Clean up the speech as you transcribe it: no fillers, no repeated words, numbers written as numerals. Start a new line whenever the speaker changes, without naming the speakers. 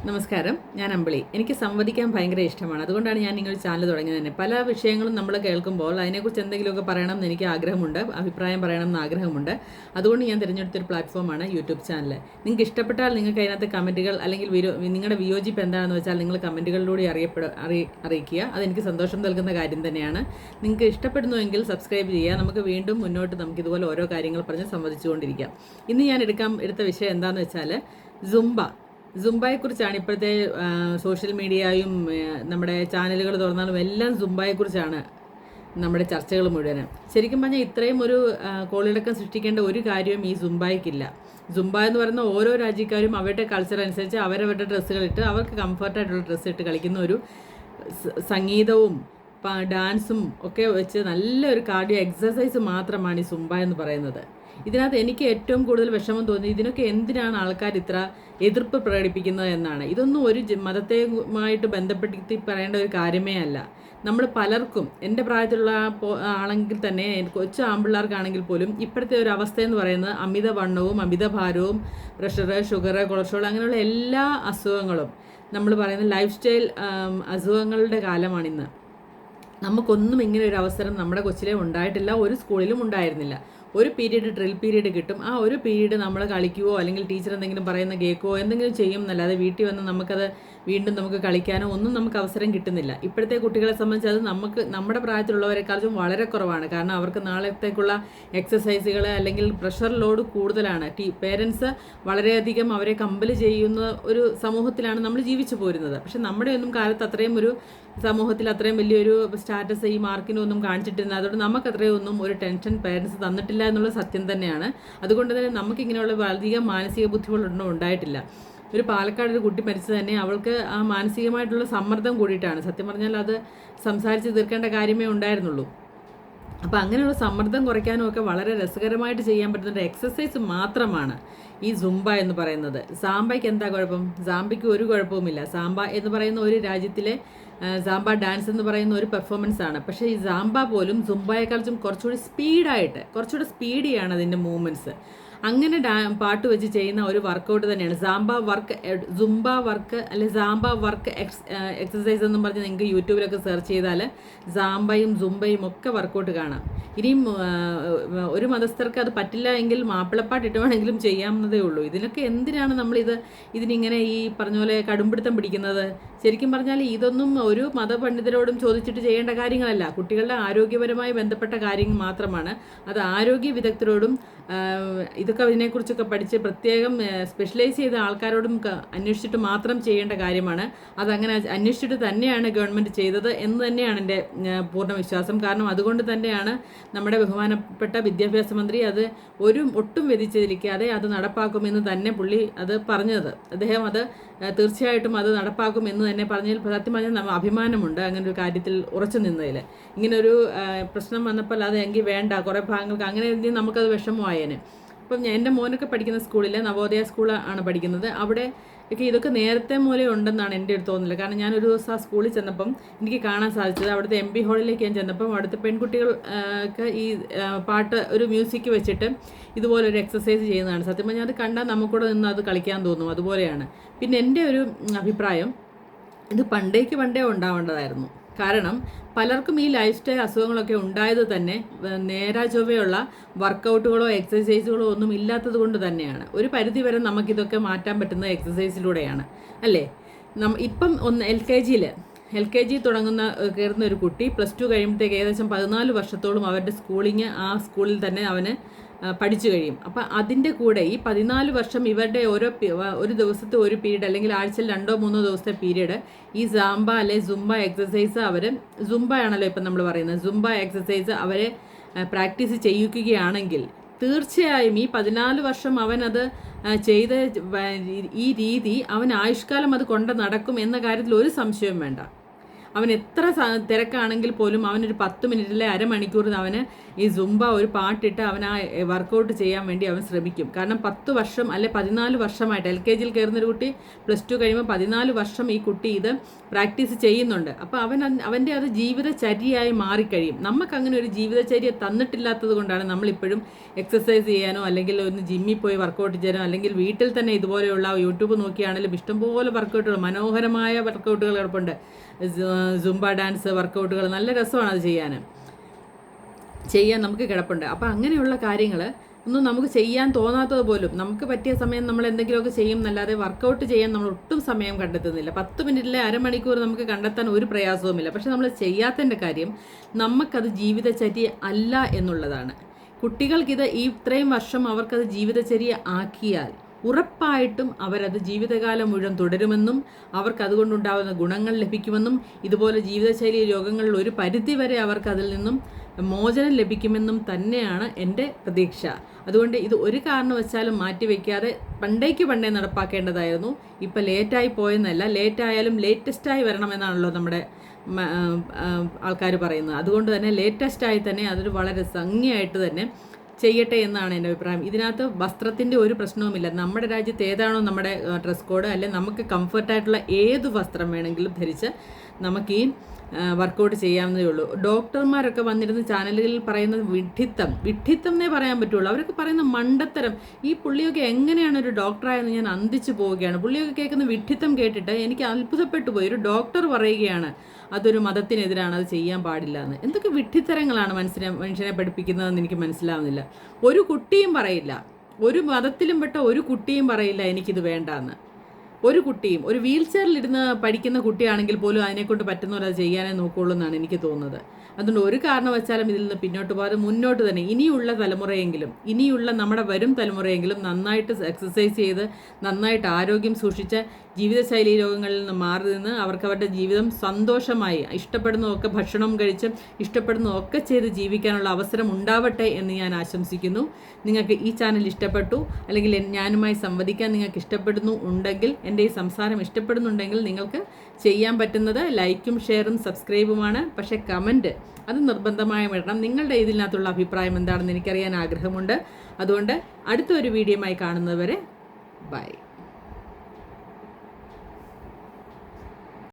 നമസ്കാരം, ഞാൻ അമ്പിളി. എനിക്ക് സംവദിക്കാൻ ഭയങ്കര ഇഷ്ടമാണ്. അതുകൊണ്ടാണ് ഞാൻ നിങ്ങളുടെ ചാനൽ തുടങ്ങിയത് തന്നെ. പല വിഷയങ്ങളും നമ്മൾ കേൾക്കുമ്പോൾ അതിനെക്കുറിച്ച് എന്തെങ്കിലുമൊക്കെ പറയണം എന്ന് എനിക്ക് ആഗ്രഹമുണ്ട്, അഭിപ്രായം പറയണം എന്ന് ആഗ്രഹമുണ്ട്. അതുകൊണ്ട് ഞാൻ തിരഞ്ഞെടുത്തൊരു പ്ലാറ്റ്ഫോമാണ് യൂട്യൂബ് ചാനൽ. നിങ്ങൾക്ക് ഇഷ്ടപ്പെട്ടാൽ നിങ്ങൾക്ക് അതിനകത്ത് കമൻറ്റുകൾ അല്ലെങ്കിൽ നിങ്ങളുടെ വിയോജിപ്പ് എന്താണെന്ന് വെച്ചാൽ നിങ്ങൾ കമൻറ്റുകളിലൂടെ അറിയിക്കുക. അതെനിക്ക് സന്തോഷം നൽകുന്ന കാര്യം തന്നെയാണ്. നിങ്ങൾക്ക് ഇഷ്ടപ്പെടുന്നുവെങ്കിൽ സബ്സ്ക്രൈബ് ചെയ്യുക. നമുക്ക് വീണ്ടും മുന്നോട്ട് ഇതുപോലെ ഓരോ കാര്യങ്ങൾ പറഞ്ഞ് സംവദിച്ചുകൊണ്ടിരിക്കാം. ഇന്ന് ഞാൻ എടുത്ത വിഷയം എന്താണെന്ന് വെച്ചാൽ സുംബയെക്കുറിച്ചാണ്. ഇപ്പോഴത്തെ സോഷ്യൽ മീഡിയയും നമ്മുടെ ചാനലുകൾ തുറന്നാലും എല്ലാം സുംബയെക്കുറിച്ചാണ് നമ്മുടെ ചർച്ചകൾ മുഴുവനും. ശരിക്കും പറഞ്ഞാൽ ഇത്രയും ഒരു കോളിളക്കം സൃഷ്ടിക്കേണ്ട ഒരു കാര്യവും ഈ സുംബയ്ക്കില്ല. സുംബ എന്ന് പറയുന്ന ഓരോ രാജ്യക്കാരും അവരുടെ കൾച്ചർ അനുസരിച്ച് അവരവരുടെ ഡ്രസ്സുകളിട്ട് അവർക്ക് കംഫർട്ടായിട്ടുള്ള ഡ്രസ്സ് ഇട്ട് കളിക്കുന്ന ഒരു സംഗീതവും ഡാൻസും ഒക്കെ വെച്ച് നല്ലൊരു കാർഡിയോ എക്സസൈസ് മാത്രമാണ് ഈ സുംബ എന്ന് പറയുന്നത്. ഇതിനകത്ത് എനിക്ക് ഏറ്റവും കൂടുതൽ വിഷമം തോന്നി, ഇതിനൊക്കെ എന്തിനാണ് ആൾക്കാർ ഇത്ര എതിർപ്പ് പ്രകടിപ്പിക്കുന്നത് എന്നാണ്. ഇതൊന്നും ഒരു മതത്തെയുമായിട്ട് ബന്ധപ്പെടുത്തി പറയേണ്ട ഒരു കാര്യമേ അല്ല. നമ്മൾ പലർക്കും, എൻ്റെ പ്രായത്തിലുള്ള ആണെങ്കിൽ തന്നെ, കൊച്ചു ആമ്പിള്ളേർക്കാണെങ്കിൽ പോലും ഇപ്പോഴത്തെ ഒരു അവസ്ഥയെന്ന് പറയുന്നത് അമിതവണ്ണവും അമിതഭാരവും പ്രഷർ, ഷുഗർ, കൊളസ്ട്രോൾ അങ്ങനെയുള്ള എല്ലാ അസുഖങ്ങളും, നമ്മൾ പറയുന്ന ലൈഫ് സ്റ്റൈൽ അസുഖങ്ങളുടെ കാലമാണിന്ന്. നമുക്കൊന്നും ഇങ്ങനെ ഒരു അവസരം നമ്മുടെ കൊച്ചിലെ ഉണ്ടായിട്ടില്ല, ഒരു സ്കൂളിലും ഉണ്ടായിരുന്നില്ല. ഒരു ഡ്രിൽ പീരീഡ് കിട്ടും. ആ ഒരു പീരീഡ് നമ്മൾ കളിക്കുവോ അല്ലെങ്കിൽ ടീച്ചർ എന്തെങ്കിലും പറയുന്ന കേൾക്കുവോ എന്തെങ്കിലും ചെയ്യും എന്നല്ലാതെ വീട്ടിൽ വന്ന് നമുക്ക് കളിക്കാനോ ഒന്നും നമുക്ക് അവസരം കിട്ടുന്നില്ല. ഇപ്പോഴത്തെ കുട്ടികളെ സംബന്ധിച്ച് അത് നമ്മുടെ പ്രായത്തിലുള്ളവരെക്കാളും വളരെ കുറവാണ്. കാരണം അവർക്ക് നാളത്തേക്കുള്ള എക്സസൈസുകൾ അല്ലെങ്കിൽ പ്രഷർ ലോഡ് കൂടുതലാണ്. പേരൻസ് വളരെയധികം അവരെ കമ്പൽ ചെയ്യുന്ന ഒരു സമൂഹത്തിലാണ് നമ്മൾ ജീവിച്ചു പോരുന്നത്. പക്ഷെ നമ്മുടെ ഒന്നും കാലത്ത് അത്രയും ഒരു സമൂഹത്തിൽ അത്രയും വലിയൊരു സ്റ്റാറ്റസ് ഈ മാർക്കിനൊന്നും കാണിച്ചിട്ടില്ല. അതുകൊണ്ട് നമുക്ക് അത്രയും ഒന്നും ഒരു ടെൻഷൻ പേരൻസ് തന്നിട്ടില്ല എന്നുള്ളത് സത്യം തന്നെയാണ്. അതുകൊണ്ട് തന്നെ നമുക്കിങ്ങനെയുള്ള അധികം മാനസിക ബുദ്ധിമുട്ടൊന്നും ഉണ്ടായിട്ടില്ല. ഒരു പാലക്കാട് ഒരു കുട്ടി മരിച്ചത് തന്നെ അവൾക്ക് ആ മാനസികമായിട്ടുള്ള സമ്മർദ്ദം കൂടിയിട്ടാണ്. സത്യം പറഞ്ഞാൽ അത് സംസാരിച്ച് തീർക്കേണ്ട കാര്യമേ ഉണ്ടായിരുന്നുള്ളൂ. അപ്പോൾ അങ്ങനെയുള്ള സമ്മർദ്ദം കുറയ്ക്കാനും ഒക്കെ വളരെ രസകരമായിട്ട് ചെയ്യാൻ പറ്റുന്ന ഒരു എക്സസൈസ് മാത്രമാണ് ഈ സുംബ എന്ന് പറയുന്നത്. സാംബയ്ക്ക് എന്താ കുഴപ്പം? സാംബയ്ക്ക് ഒരു കുഴപ്പവുമില്ല. സാംബ എന്ന് പറയുന്ന ഒരു രാജ്യത്തിലെ സാംബ ഡാൻസ് എന്ന് പറയുന്ന ഒരു പെർഫോമൻസ് ആണ്. പക്ഷേ ഈ സാംബ പോലും സുംബയെക്കാളും കുറച്ചുകൂടി സ്പീഡിയാണ് അതിൻ്റെ മൂവ്മെൻറ്റ്സ്. അങ്ങനെ പാട്ട് വെച്ച് ചെയ്യുന്ന ഒരു വർക്കൗട്ട് തന്നെയാണ് സുംബ വർക്ക് അല്ലെങ്കിൽ സാംബ വർക്ക് എക്സസൈസ് എന്നും പറഞ്ഞ് നിങ്ങൾക്ക് യൂട്യൂബിലൊക്കെ സെർച്ച് ചെയ്താൽ സാംബയും സുംബയും ഒക്കെ വർക്കൗട്ട് കാണാം. ഇനിയും ഒരു മതസ്ഥർക്ക് അത് പറ്റില്ല എങ്കിൽ മാപ്പിളപ്പാട്ട് ഇട്ട് വേണമെങ്കിലും ചെയ്യാവുന്നതേ ഉള്ളൂ. ഇതിനൊക്കെ എന്തിനാണ് ഇതിനിങ്ങനെ ഈ പറഞ്ഞ പോലെ കടുംപിടുത്തം പിടിക്കുന്നത്? ശരിക്കും പറഞ്ഞാൽ ഇതൊന്നും ഒരു മതപണ്ഡിതരോടും ചോദിച്ചിട്ട് ചെയ്യേണ്ട കാര്യങ്ങളല്ല. കുട്ടികളുടെ ആരോഗ്യപരമായി ബന്ധപ്പെട്ട കാര്യങ്ങൾ മാത്രമാണ്. അത് ആരോഗ്യ വിദഗ്ധരോടും ഇതൊക്കെ ഇതിനെക്കുറിച്ചൊക്കെ പഠിച്ച് പ്രത്യേകം സ്പെഷ്യലൈസ് ചെയ്ത ആൾക്കാരോടും അന്വേഷിച്ചിട്ട് മാത്രം ചെയ്യേണ്ട കാര്യമാണ്. അതങ്ങനെ അന്വേഷിച്ചിട്ട് തന്നെയാണ് ഗവൺമെൻറ് ചെയ്തത് എന്ന് തന്നെയാണ് എൻ്റെ പൂർണ്ണ വിശ്വാസം. കാരണം അതുകൊണ്ട് തന്നെയാണ് നമ്മുടെ ബഹുമാനപ്പെട്ട വിദ്യാഭ്യാസ മന്ത്രി അത് ഒട്ടും വ്യതിചലിക്കാതെ അത് നടപ്പാക്കുമെന്ന് തന്നെ പുള്ളി അത് പറഞ്ഞത്. അദ്ദേഹം അത് തീർച്ചയായിട്ടും അത് നടപ്പാക്കും എന്ന് തന്നെ പറഞ്ഞതിൽ സത്യം പറഞ്ഞാൽ അഭിമാനമുണ്ട് അങ്ങനെ ഒരു കാര്യത്തിൽ ഉറച്ചു നിന്നതിൽ. ഇങ്ങനൊരു പ്രശ്നം വന്നപ്പോൾ അത് എങ്കിൽ വേണ്ട, കുറേ ഭാഗങ്ങൾക്ക് അങ്ങനെ നമുക്കത് വിഷമമായേനെ. അപ്പം എൻ്റെ മോനൊക്കെ പഠിക്കുന്ന സ്കൂളിൽ നവോദയ സ്കൂളാണ് പഠിക്കുന്നത്. അവിടെ ഇതൊക്കെ നേരത്തെ മൂലം ഉണ്ടെന്നാണ് എൻ്റെ ഒരു തോന്നൽ. കാരണം ഞാനൊരു ദിവസം ആ സ്കൂളിൽ ചെന്നപ്പം എനിക്ക് കാണാൻ സാധിച്ചത്, അവിടുത്തെ MP ഹാളിലേക്ക് ഞാൻ ചെന്നപ്പം അവിടുത്തെ പെൺകുട്ടികൾക്ക് ഈ പാട്ട് ഒരു മ്യൂസിക് വെച്ചിട്ട് ഇതുപോലൊരു എക്സസൈസ് ചെയ്യുന്നതാണ്. സത്യം പറഞ്ഞാൽ അത് കണ്ടാൽ നമുക്കൂടെ നിന്ന് അത് കളിക്കാൻ തോന്നും. അതുപോലെയാണ്. പിന്നെ എൻ്റെ ഒരു അഭിപ്രായം, ഇത് പണ്ടേ ഉണ്ടാവേണ്ടതായിരുന്നു. കാരണം പലർക്കും ഈ ലൈഫ് സ്റ്റൈൽ അസുഖങ്ങളൊക്കെ ഉണ്ടായത് തന്നെ ചൊവ്വയുള്ള വർക്കൗട്ടുകളോ എക്സസൈസുകളോ ഒന്നും ഇല്ലാത്തത് കൊണ്ട് തന്നെയാണ്. ഒരു പരിധി വരെ നമുക്കിതൊക്കെ മാറ്റാൻ പറ്റുന്നത് എക്സസൈസിലൂടെയാണ്, അല്ലേ? ഇപ്പം LKG കയറുന്ന ഒരു കുട്ടി +2 കഴിയുമ്പോഴത്തേക്ക് ഏകദേശം 14 വർഷത്തോളം അവരുടെ സ്കൂളിങ് ആ സ്കൂളിൽ തന്നെ അവന് പഠിച്ചു കഴിയും. അപ്പം അതിൻ്റെ കൂടെ ഈ 14 വർഷം ഇവരുടെ ഒരു ദിവസത്തെ ഒരു പീരീഡ് അല്ലെങ്കിൽ ആഴ്ചയിൽ 2-3 ദിവസത്തെ പീരീഡ് ഈ സാംബ അല്ലെ സുംബ എക്സസൈസ് സുംബയാണല്ലോ ഇപ്പം നമ്മൾ പറയുന്നത്, സുംബ എക്സസൈസ് അവരെ പ്രാക്ടീസ് ചെയ്യിക്കുകയാണെങ്കിൽ തീർച്ചയായും ഈ 14 വർഷം അവനത് ചെയ്ത ഈ രീതി അവൻ ആയുഷ്കാലം അത് കൊണ്ട് നടക്കും എന്ന കാര്യത്തിൽ ഒരു സംശയവും വേണ്ട. അവൻ എത്ര തിരക്കാണെങ്കിൽ പോലും അവനൊരു 10 മിനിറ്റിലെ അരമണിക്കൂർ അവന് ഈ സുംബ ഒരു പാട്ടിട്ട് അവൻ ആ വർക്കൗട്ട് ചെയ്യാൻ വേണ്ടി അവൻ ശ്രമിക്കും. കാരണം 10 വർഷം അല്ലെ 14 വർഷമായിട്ട് LKGയിൽ കയറുന്നൊരു കുട്ടി +2 കഴിയുമ്പോൾ 14 വർഷം ഈ കുട്ടി ഇത് പ്രാക്ടീസ് ചെയ്യുന്നുണ്ട്. അപ്പോൾ അവൻ്റെ അത് ജീവിതചര്യയായി മാറിക്കഴിയും. നമുക്കങ്ങനെ ഒരു ജീവിതചര്യ തന്നിട്ടില്ലാത്തത് കൊണ്ടാണ് നമ്മളിപ്പോഴും എക്സസൈസ് ചെയ്യാനോ അല്ലെങ്കിൽ ഒന്ന് ജിമ്മിൽ പോയി വർക്കൗട്ട് ചെയ്യാനോ അല്ലെങ്കിൽ വീട്ടിൽ തന്നെ ഇതുപോലെയുള്ള യൂട്യൂബ് നോക്കിയാണെങ്കിലും ഇഷ്ടംപോലെ വർക്കൗട്ടുകൾ, മനോഹരമായ വർക്കൗട്ടുകൾ കിടപ്പുണ്ട്. സുംബ ഡാൻസ് വർക്കൗട്ടുകൾ നല്ല രസമാണ് അത് ചെയ്യാൻ നമുക്ക് കിടപ്പുണ്ട്. അപ്പോൾ അങ്ങനെയുള്ള കാര്യങ്ങൾ ഒന്നും നമുക്ക് ചെയ്യാൻ തോന്നാത്തത് പോലും നമുക്ക് പറ്റിയ സമയം നമ്മൾ എന്തെങ്കിലുമൊക്കെ ചെയ്യും എന്നല്ലാതെ വർക്കൗട്ട് ചെയ്യാൻ നമ്മൾ ഒട്ടും സമയം കണ്ടെത്തുന്നില്ല. 10 മിനിറ്റിലെ അരമണിക്കൂർ നമുക്ക് കണ്ടെത്താൻ ഒരു പ്രയാസവുമില്ല. പക്ഷെ നമ്മൾ ചെയ്യാത്തതിൻ്റെ കാര്യം നമുക്കത് ജീവിതചര്യ അല്ല എന്നുള്ളതാണ്. കുട്ടികൾക്കിത് ഇത്രയും വർഷം അവർക്കത് ജീവിതചര്യ ആക്കിയാൽ ഉറപ്പായിട്ടും അവരത് ജീവിതകാലം മുഴുവൻ തുടരുമെന്നും അവർക്ക് അതുകൊണ്ടുണ്ടാകുന്ന ഗുണങ്ങൾ ലഭിക്കുമെന്നും ഇതുപോലെ ജീവിതശൈലി രോഗങ്ങളിൽ ഒരു പരിധിവരെ അവർക്ക് അതിൽ നിന്നും മോചനം ലഭിക്കുമെന്നും തന്നെയാണ് എൻ്റെ പ്രതീക്ഷ. അതുകൊണ്ട് ഇത് ഒരു കാരണവശാലും മാറ്റിവെക്കാതെ പണ്ടേ നടപ്പാക്കേണ്ടതായിരുന്നു. ഇപ്പം ലേറ്റായി പോയെന്നല്ല, ലേറ്റായാലും ലേറ്റസ്റ്റായി വരണമെന്നാണല്ലോ നമ്മുടെ ആൾക്കാർ പറയുന്നത്. അതുകൊണ്ട് തന്നെ ലേറ്റസ്റ്റായി തന്നെ അതൊരു വളരെ ഭംഗിയായിട്ട് തന്നെ ചെയ്യട്ടെ എന്നാണ് എൻ്റെ അഭിപ്രായം. ഇതിനകത്ത് വസ്ത്രത്തിൻ്റെ ഒരു പ്രശ്നവുമില്ല. നമ്മുടെ രാജ്യത്ത് ഏതാണോ നമ്മുടെ ഡ്രസ് കോഡ്, അല്ലെങ്കിൽ നമുക്ക് കംഫർട്ടായിട്ടുള്ള ഏത് വസ്ത്രം വേണമെങ്കിലും ധരിച്ച് നമുക്ക് ഈ വർക്കൗട്ട് ചെയ്യാവുന്നതേ ഉള്ളൂ. ഡോക്ടർമാരൊക്കെ വന്നിരുന്ന ചാനലുകളിൽ പറയുന്നത് വിഡ്ഢിത്തം എന്നേ പറയാൻ പറ്റുള്ളൂ. അവരൊക്കെ പറയുന്ന മണ്ടത്തരം. ഈ പുള്ളിയൊക്കെ എങ്ങനെയാണ് ഒരു ഡോക്ടറായെന്ന് ഞാൻ അന്തിച്ചു പോവുകയാണ്. പുള്ളിയൊക്കെ കേൾക്കുന്ന വിഡ്ഢിത്തം കേട്ടിട്ട് എനിക്ക് അത്ഭുതപ്പെട്ടു പോയി. ഒരു ഡോക്ടർ പറയുകയാണ് അതൊരു മതത്തിനെതിരാണ്, അത് ചെയ്യാൻ പാടില്ല എന്ന്. എന്തൊക്കെ വിഡ്ഢിത്തരങ്ങളാണ് മനുഷ്യനെ പഠിപ്പിക്കുന്നതെന്ന് എനിക്ക് മനസ്സിലാവുന്നില്ല. ഒരു കുട്ടിയും പറയില്ല, ഒരു മതത്തിലും പെട്ട ഒരു കുട്ടിയും പറയില്ല എനിക്കിത് വേണ്ടാന്ന്. ഒരു കുട്ടിയും, ഒരു വീൽ ചെയറിലിരുന്ന് പഠിക്കുന്ന കുട്ടിയാണെങ്കിൽ പോലും അതിനെക്കൊണ്ട് പറ്റുന്നവർ അത് ചെയ്യാനേ നോക്കുകയുള്ളൂ എന്നാണ് എനിക്ക് തോന്നുന്നത്. അതുകൊണ്ട് ഒരു കാരണവശാലും ഇതിൽ നിന്ന് പിന്നോട്ട് പോകാതെ മുന്നോട്ട് തന്നെ ഇനിയുള്ള നമ്മുടെ വരും തലമുറയെങ്കിലും നന്നായിട്ട് എക്സസൈസ് ചെയ്ത് നന്നായിട്ട് ആരോഗ്യം സൂക്ഷിച്ച് ജീവിതശൈലി രോഗങ്ങളിൽ നിന്ന് മാറി നിന്ന് അവരുടെ ജീവിതം സന്തോഷമായി ഇഷ്ടപ്പെടുന്നതൊക്കെ ഭക്ഷണം കഴിച്ച് ഇഷ്ടപ്പെടുന്നതൊക്കെ ചെയ്ത് ജീവിക്കാനുള്ള അവസരം ഉണ്ടാവട്ടെ എന്ന് ഞാൻ ആശംസിക്കുന്നു. നിങ്ങൾക്ക് ഈ ചാനൽ ഇഷ്ടപ്പെട്ടു അല്ലെങ്കിൽ ഞാനുമായി സംവദിക്കാൻ നിങ്ങൾക്ക് ഇഷ്ടപ്പെടുന്നു ഉണ്ടെങ്കിൽ, എൻ്റെ ഈ സംസാരം ഇഷ്ടപ്പെടുന്നുണ്ടെങ്കിൽ നിങ്ങൾക്ക് ചെയ്യാൻ പറ്റുന്നത് ലൈക്കും ഷെയറും സബ്സ്ക്രൈബുമാണ്. പക്ഷേ കമൻറ്റ് അത് നിർബന്ധമായും ഇടണം. നിങ്ങളുടെ ഇതിനകത്തുള്ള അഭിപ്രായം എന്താണെന്ന് എനിക്കറിയാൻ ആഗ്രഹമുണ്ട്. അതുകൊണ്ട് അടുത്തൊരു വീഡിയോയുമായി കാണുന്നതുവരെ ബൈ.